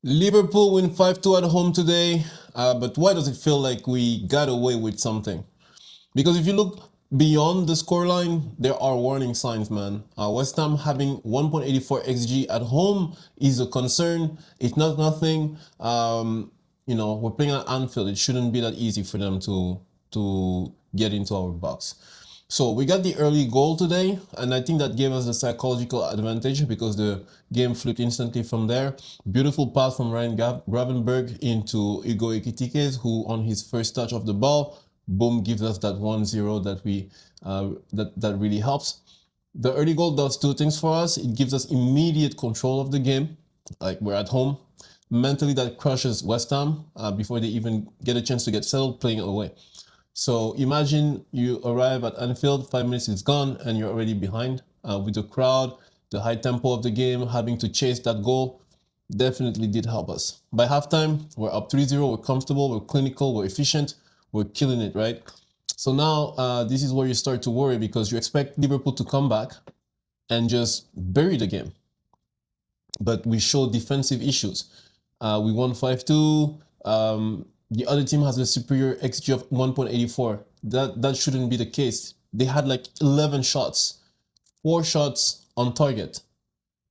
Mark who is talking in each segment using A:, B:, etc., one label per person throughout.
A: Liverpool win 5-2 at home today, but why does it feel like we got away with something? Because if you look beyond the scoreline, there are warning signs, man. West Ham having 1.84 xG at home is a concern. It's not nothing. We're playing at Anfield. It shouldn't be that easy for them to get into our box. So we got the early goal today, and I think that gave us the psychological advantage because the game flipped instantly from there. Beautiful pass from Ryan Gravenberg into Hugo Ekitike, who on his first touch of the ball, boom, gives us that 1-0 that that really helps. The early goal does two things for us. It gives us immediate control of the game, like we're at home. Mentally, that crushes West Ham before they even get a chance to get settled playing away. So imagine you arrive at Anfield, 5 minutes is gone, and you're already behind with the crowd, the high tempo of the game, having to chase that goal definitely did help us. By halftime, we're up 3-0, we're comfortable, we're clinical, we're efficient, we're killing it, right? So now this is where you start to worry because you expect Liverpool to come back and just bury the game. But we show defensive issues. We won 5-2. The other team has a superior XG of 1.84. That shouldn't be the case. They had like 11 shots, 4 shots on target.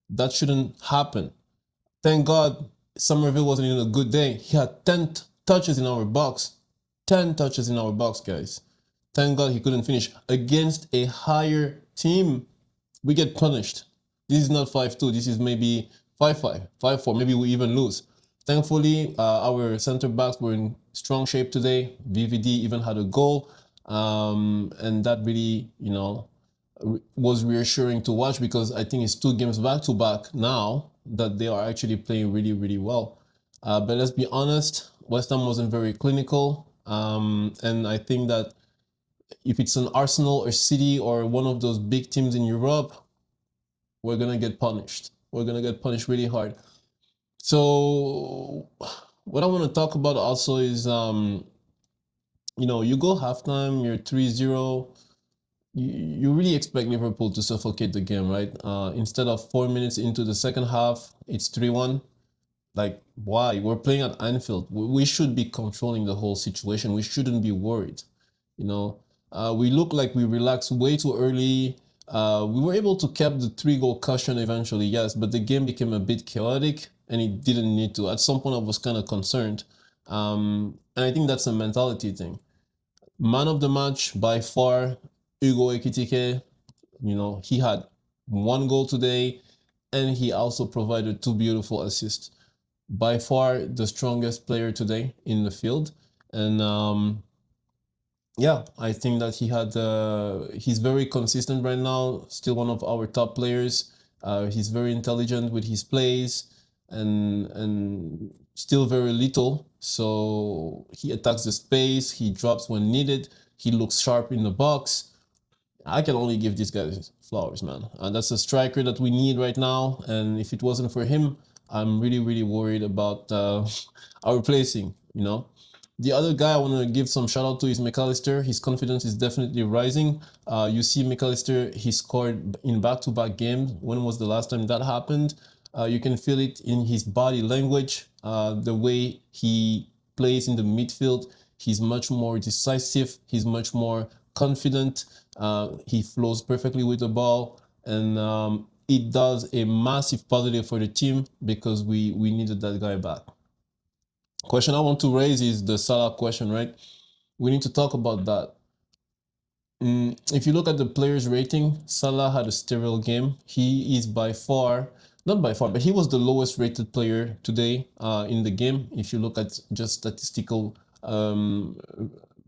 A: That shouldn't happen. Thank God Somerville wasn't in a good day. He had 10 touches in our box. 10 touches in our box, guys. Thank God he couldn't finish. Against a higher team, we get punished. This is not 5-2. This is maybe 5-5, 5-4. Maybe we even lose. Thankfully, our center backs were in strong shape today. VVD even had a goal. And that really, was reassuring to watch because I think it's 2 games back to back now that they are actually playing really, really well. But let's be honest, West Ham wasn't very clinical. And I think that if it's an Arsenal or City or one of those big teams in Europe, we're going to get punished. We're going to get punished really hard. So what I want to talk about also is, you go halftime, you're 3-0. You really expect Liverpool to suffocate the game, right? Instead of 4 minutes into the second half, it's 3-1. Like, why? We're playing at Anfield. We should be controlling the whole situation. We shouldn't be worried. We look like we relaxed way too early. We were able to cap the 3-goal cushion eventually, yes, but the game became a bit chaotic and it didn't need to. At some point, I was kind of concerned. And I think that's a mentality thing. Man of the match by far, Hugo Ekitike. He had 1 goal today and he also provided 2 beautiful assists. By far the strongest player today in the field. And I think that he's very consistent right now, still one of our top players. He's very intelligent with his plays and still very little. So he attacks the space, he drops when needed, he looks sharp in the box. I can only give these guys flowers, man. And that's a striker that we need right now. And if it wasn't for him, I'm really, really worried about our placing, The other guy I want to give some shout out to is McAllister. His confidence is definitely rising. You see McAllister, he scored in back-to-back games. When was the last time that happened? You can feel it in his body language, the way he plays in the midfield. He's much more decisive. He's much more confident. He flows perfectly with the ball. And it does a massive positive for the team because we needed that guy back. Question I want to raise is the Salah question, right? We need to talk about that. If you look at the players' rating, Salah had a sterile game. He is not by far, but he was the lowest rated player today in the game. If you look at just statistical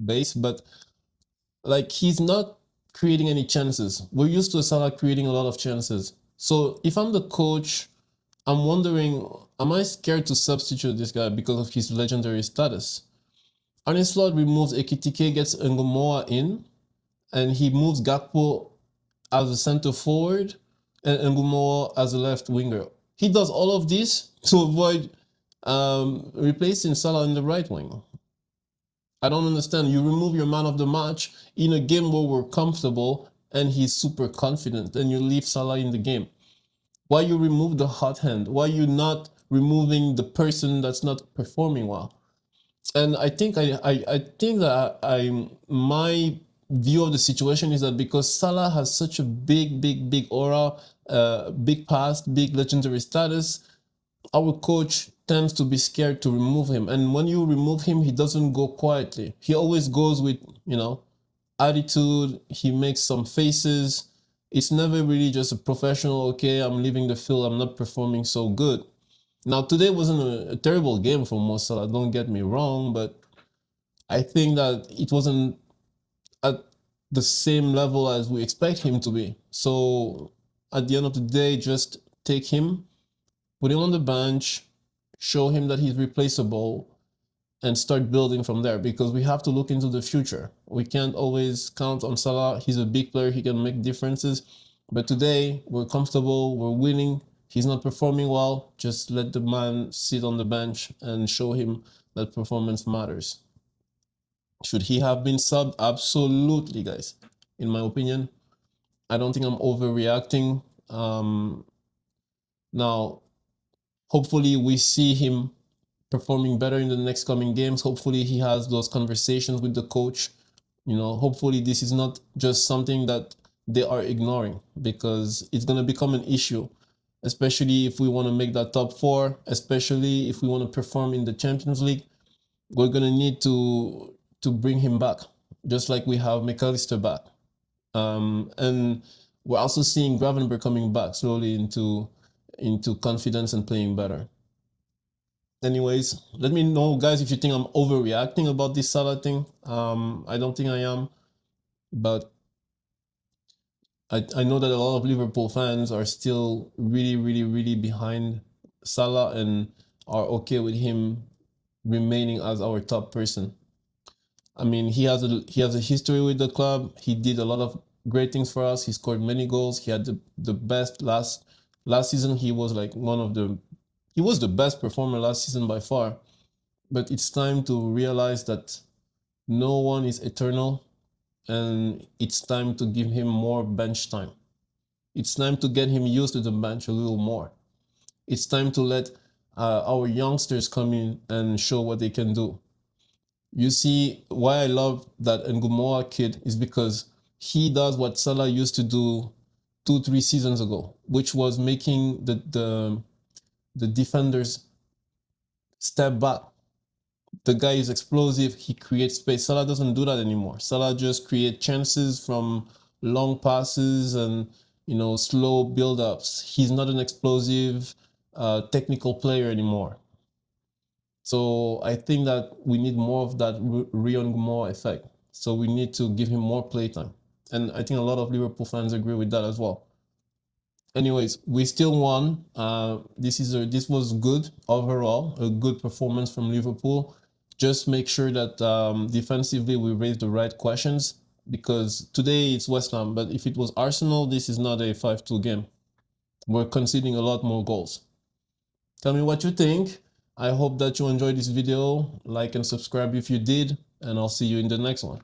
A: base, but like he's not creating any chances. We're used to Salah creating a lot of chances. So if I'm the coach, I'm wondering, am I scared to substitute this guy because of his legendary status? Arne Slot removes Ekitike, gets Ngomoa in, and he moves Gakpo as a center forward and Ngomoa as a left winger. He does all of this to avoid replacing Salah in the right wing. I don't understand. You remove your man of the match in a game where we're comfortable and he's super confident, and you leave Salah in the game. Why you remove the hot hand? Why you not removing the person that's not performing well. And I think that my view of the situation is that because Salah has such a big aura, big past, big legendary status, our coach tends to be scared to remove him. And when you remove him, he doesn't go quietly. He always goes with, attitude. He makes some faces. It's never really just a professional, okay, I'm leaving the field, I'm not performing so good. Now, today wasn't a terrible game for Mo Salah, don't get me wrong, but I think that it wasn't at the same level as we expect him to be. So at the end of the day, just take him, put him on the bench, show him that he's replaceable, and start building from there, because we have to look into the future. We can't always count on Salah. He's a big player. He can make differences. But today, we're comfortable. We're winning. He's not performing well. Just let the man sit on the bench and show him that performance matters. Should he have been subbed? Absolutely, guys. In my opinion, I don't think I'm overreacting. Now, hopefully we see him performing better in the next coming games. Hopefully he has those conversations with the coach. Hopefully this is not just something that they are ignoring, because it's going to become an issue, especially if we want to make that top four, especially if we want to perform in the Champions League. We're going to need to bring him back, just like we have McAllister back. And we're also seeing Gravenberg coming back slowly into confidence and playing better. Anyways, let me know, guys, if you think I'm overreacting about this Salah thing. I don't think I am, but I know that a lot of Liverpool fans are still really behind Salah and are okay with him remaining as our top person. I mean, he has a history with the club. He did a lot of great things for us. He scored many goals. He had the best last season. He was like he was the best performer last season by far. But it's time to realize that no one is eternal, and it's time to give him more bench time. It's time to get him used to the bench a little more. It's time to let our youngsters come in and show what they can do. You see, why I love that Ngumoa kid is because he does what Salah used to do 2-3 seasons ago, which was making the defenders step back. The guy is explosive. He creates space. Salah doesn't do that anymore. Salah just creates chances from long passes and slow build-ups. He's not an explosive technical player anymore. So I think that we need more of that Rion Gumoa effect. So we need to give him more playtime. And I think a lot of Liverpool fans agree with that as well. Anyways, we still won. This was good overall, a good performance from Liverpool. Just make sure that defensively we raise the right questions, because today it's West Ham, but if it was Arsenal, this is not a 5-2 game. We're conceding a lot more goals. Tell me what you think. I hope that you enjoyed this video. Like and subscribe if you did, and I'll see you in the next one.